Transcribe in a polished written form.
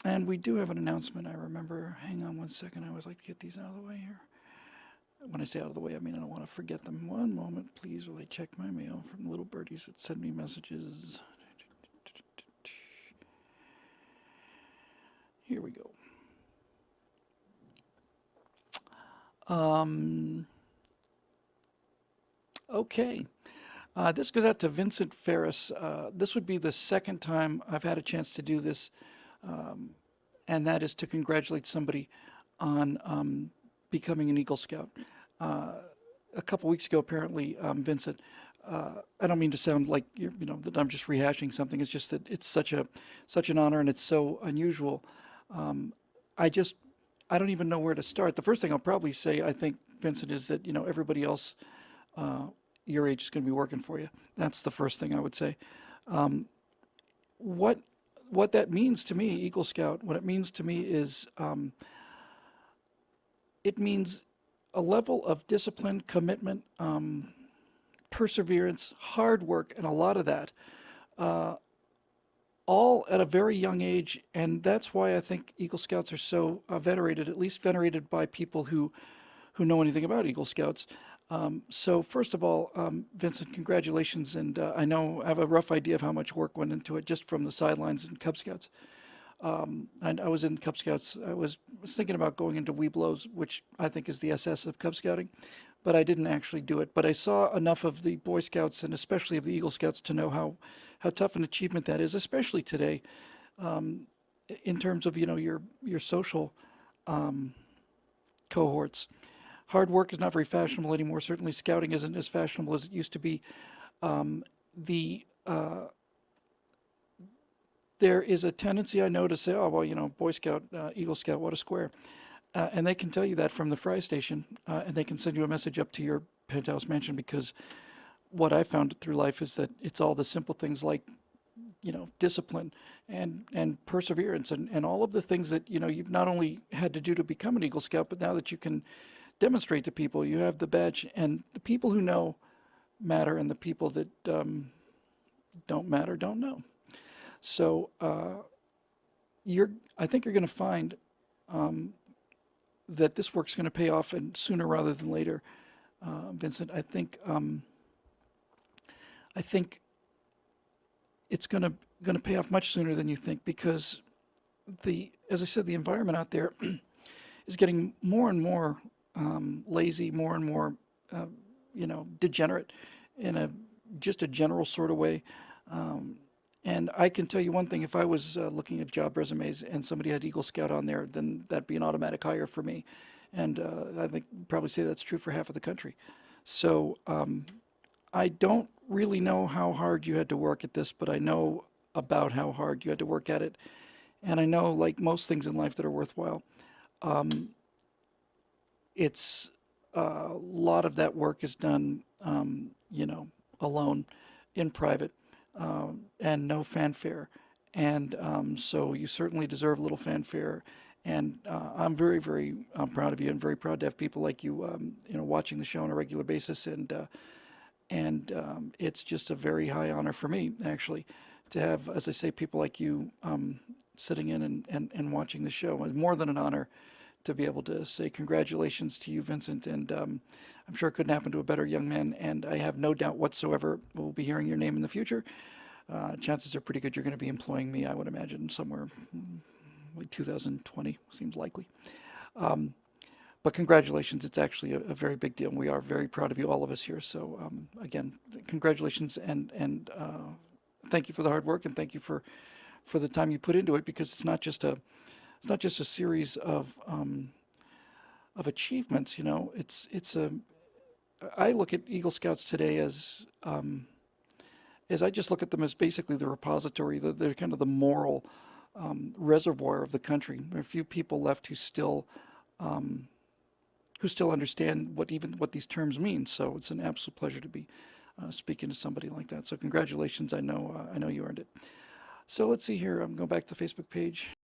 And we do have an announcement, I remember. Hang on one second. I always like to get these out of the way here. When I say out of the way, I mean I don't want to forget them. One moment, please, while I check my mail from little birdies that send me messages. Here we go. Okay. This goes out to Vincent Farris. This would be the second time I've had a chance to do this, and that is to congratulate somebody on becoming an Eagle Scout. A couple weeks ago, apparently, Vincent, I don't mean to sound like that I'm just rehashing something. It's just that it's such an honor, and it's so unusual. I don't even know where to start. The first thing I'll probably say, I think, Vincent, is that everybody else your age is going to be working for you. That's the first thing I would say. What that means to me, Eagle Scout, what it means to me is it means a level of discipline, commitment, perseverance, hard work, and a lot of that, all at a very young age. And that's why I think Eagle Scouts are so venerated, at least venerated by people who know anything about Eagle Scouts. So first of all, Vincent, congratulations. And I have a rough idea of how much work went into it just from the sidelines in Cub Scouts. And I was in Cub Scouts. I was thinking about going into Webelos, which I think is the SS of Cub Scouting, but I didn't actually do it. But I saw enough of the Boy Scouts and especially of the Eagle Scouts to know how tough an achievement that is, especially today, in terms of your social cohorts. Hard work is not very fashionable anymore. Certainly, scouting isn't as fashionable as it used to be. There is a tendency, I know, to say, oh, well, Boy Scout, Eagle Scout, what a square. And they can tell you that from the fry station, and they can send you a message up to your penthouse mansion, because what I found through life is that it's all the simple things like, discipline and perseverance and all of the things that, you've not only had to do to become an Eagle Scout, but now that you can demonstrate to people, you have the badge, and the people who know matter, and the people that don't matter don't know. So I think you're going to find that this work's going to pay off, and sooner rather than later, Vincent. I think it's going to pay off much sooner than you think, because as I said, the environment out there is getting more and more lazy, more and more degenerate in just a general sort of way. And I can tell you one thing: if I was looking at job resumes and somebody had Eagle Scout on there, then that'd be an automatic hire for me. And I think probably say that's true for half of the country. So I don't really know how hard you had to work at this, but I know about how hard you had to work at it. And I know, like most things in life that are worthwhile, it's a lot of that work is done, alone, in private. And no fanfare, and so you certainly deserve a little fanfare. And I'm very, very proud of you, and very proud to have people like you, watching the show on a regular basis. And it's just a very high honor for me, actually, to have, as I say, people like you sitting in and watching the show. It's more than an honor to be able to say congratulations to you, Vincent. And I'm sure it couldn't happen to a better young man, and I have no doubt whatsoever we'll be hearing your name in the future. Chances are pretty good you're going to be employing me, I would imagine, somewhere like 2020 seems likely. But congratulations, it's actually a very big deal. We are very proud of you, all of us here. So again, congratulations, and thank you for the hard work, and thank you for the time you put into it, because it's not just a series of achievements. I look at Eagle Scouts today as I just look at them as basically the repository. They're kind of the moral reservoir of the country. There are a few people left who still understand what these terms mean. So it's an absolute pleasure to be speaking to somebody like that. So congratulations. I know you earned it. So let's see here. I'm going back to the Facebook page.